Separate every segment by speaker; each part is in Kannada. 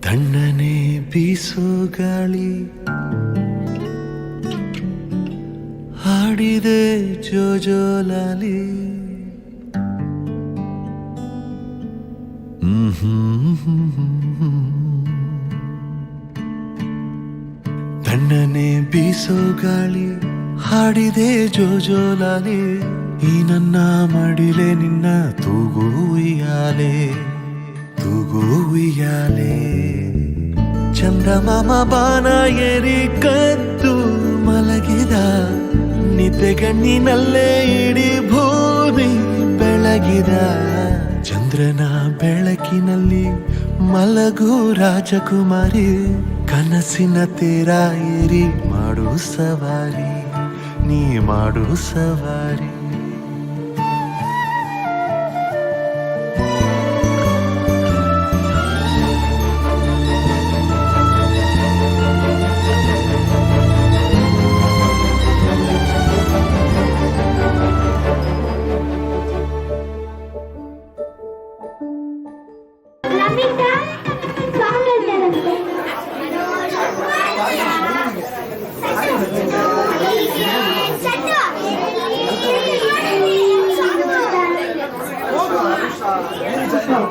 Speaker 1: ತಣ್ಣನೆ ಬೀಸೋ ಗಾಳಿ ಹಾಡಿದೆ ಜೋಜೋಲಾಲಿ ತಣ್ಣನೆ ಬೀಸೋ ಗಾಳಿ ಹಾಡಿದೆ ಜೋಜೋಲಾಲಿ ಈ ನನ್ನ ಮಡಿಲೆ ನಿನ್ನ ತೂಗು ಉಯ್ಯಾಲೆ ತೂಗು ಉಯ್ಯಾಲೆ ಚಂದಮಾಮ ಬಾನ ಏರಿ ಕದ್ದು ಮಲಗಿದ ನಿದ್ದೆಗಣ್ಣಿನಲ್ಲೇ ಇಡೀ ಭೂಮಿ ಬೆಳಗಿದ ಚಂದ್ರನ ಬೆಳಕಿನಲ್ಲಿ ಮಲಗು ರಾಜಕುಮಾರಿ ಕನಸಿನ ತೇರ ಏರಿ ಮಾಡು ಸವಾರಿ ನೀ ಮಾಡು ಸವಾರಿ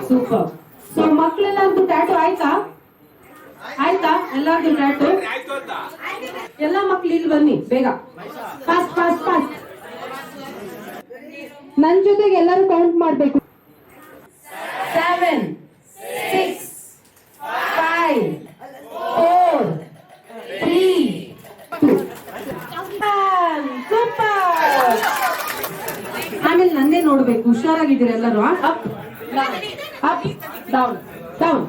Speaker 2: ಸೂಪರ್. ಸೊ ಮಕ್ಳೆಲ್ಲರಿಗೂ ಟ್ಯಾಟು ಆಯ್ತಾ? ಎಲ್ಲಾರ್ದು ಟ್ಯಾಟು? ಎಲ್ಲ ಮಕ್ಳು ಇಲ್ಲಿ ಬನ್ನಿ ಬೇಗ, ಫಾಸ್ಟ್ ಫಾಸ್ಟ್ ಫಾಸ್ಟ್. ನನ್ ಜೊತೆಗೆ ಎಲ್ಲರೂ ಕೌಂಟ್ ಮಾಡ್ಬೇಕು. 7 6 5 4 3 2 ಸೂಪರ್. ಆಮೇಲೆ ನನ್ನೇ ನೋಡ್ಬೇಕು. ಹುಷಾರಾಗಿದ್ದೀರ ಎಲ್ಲರೂ. Up up down down.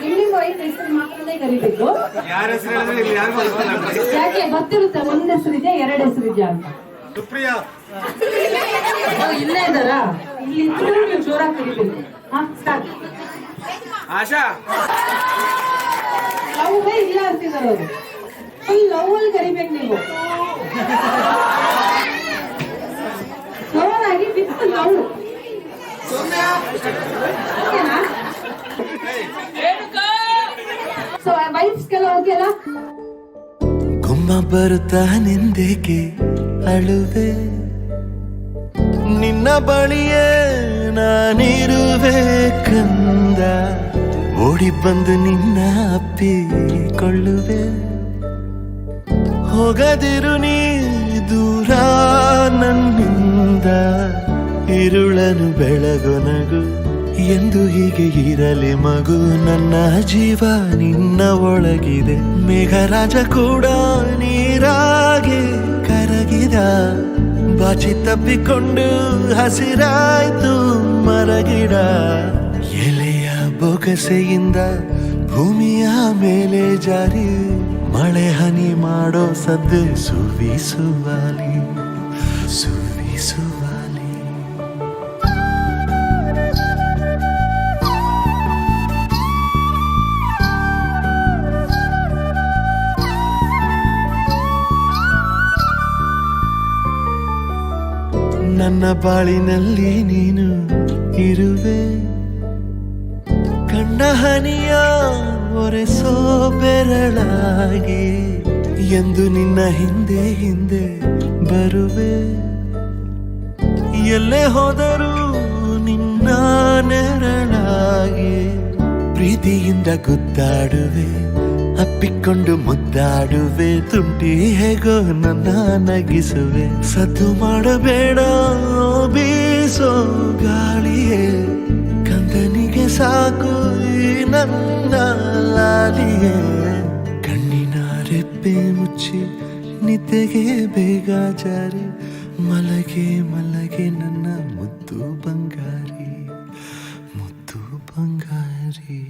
Speaker 2: ಇಲ್ಲಿಂದ ಐದು ಹೆಸರು ಮಾತ್ರನೇ ಕರಿಬೇಕು. ಯಾಕೆ ಗೊತ್ತಿರುತ್ತೆ, ಒಂದ್ ಹೆಸರಿದೆ ಎರಡು ಹೆಸರಿದ್ಯಾ ಅಂತ. ಇಲ್ಲೇ ಇದ್ದಾರಾ? ಇಲ್ಲಿ ಇದ್ರು ನೀವು ಜೋರಾಗಿ ಕರಿಬೇಕು. ಲವ್ ಇಲ್ಲ ಅಂತಿದಾರ ಅವರು. ಫುಲ್ ಲವ್ ಅಲ್ಲಿ ಕರಿಬೇಕು ನೀವು. ಜೋರಾಗಿ ಬಿತ್ತು ಲವ್. ಸೊ ವೈಫ್ಸ್ಗೆಲ್ಲ ಓಕೆ ಅಲ್ಲ?
Speaker 1: ಗುಮ್ಮ ಬರುತ್ತಾ ನಿಂದೇಕೆ ಅಳುವೆ, ನಿನ್ನ ಬಳಿಯೇ ನಾನಿರುವೆ ಕಂದ, ಓಡಿ ಬಂದು ನಿನ್ನ ಅಪ್ಪಿಕೊಳ್ಳುವೆ, ಹೋಗದಿರು ನೀ ದೂರ ನನ್ನಿಂದ, ಇರುಳನು ಬೆಳಗೊನಗು ಎಂದು ಹೀಗೆ ಇರಲಿ ಮಗು, ನನ್ನ ಜೀವ ನಿನ್ನ ಒಳಗಿದೆ, ಮೇಘರಾಜ ಕೂಡ ನೀರಾಗಿ ಕರಗಿದ, ಬಾಚಿ ತಪ್ಪಿಕೊಂಡು ಹಸಿರಾಯ್ತು ಮರಗಿಡ, ಎಲೆಯ ಬೊಗಸೆಯಿಂದ ಭೂಮಿಯ ಮೇಲೆ ಜಾರಿ, ಮಳೆ ಹನಿ ಮಾಡೋ ಸದ್ದೆ ಸುವಿಸುವಾಲಿ ಸುವಿಸುವಾಲಿ. ನನ್ನ ಬಾಳಿನಲ್ಲಿ ನೀನು ಇರುವೆ, ಕಣ್ಣ ಹನಿಯ ಒರೆಸೋ ಬೆರಳಾಗಿ, ಎಂದು ನಿನ್ನ ಹಿಂದೆ ಹಿಂದೆ ಬರುವೆ, ಎಲ್ಲೇ ಹೋದರೂ ನಿನ್ನ ನೆರಳಾಗಿ, ಪ್ರೀತಿಯಿಂದ ಗುದ್ದಾಡುವೆ, ಅಪ್ಪಿಕೊಂಡು ಮುದ್ದಾಡುವೆ, ತುಂಟಿ ಹೇಗೋ ನನ್ನ ನಗಿಸುವೆ, ಸದ್ದು ಮಾಡಬೇಡ ಬೀಸೋ ಗಾಳಿಯೇ, ಕಂದನಿಗೆ ಸಾಕು ಈ ನನ್ನ ಲಾಲಿಯೇ, ಕಣ್ಣಿನ ರೆಪ್ಪೆ ಮುಚ್ಚಿ ನಿದ್ದೆಗೆ ಬೇಗ ಜಾರಿ, ಮಲಗೆ ಮಲಗೆ ನನ್ನ ಮುದ್ದು ಬಂಗಾರಿ ಮುದ್ದು ಬಂಗಾರಿ.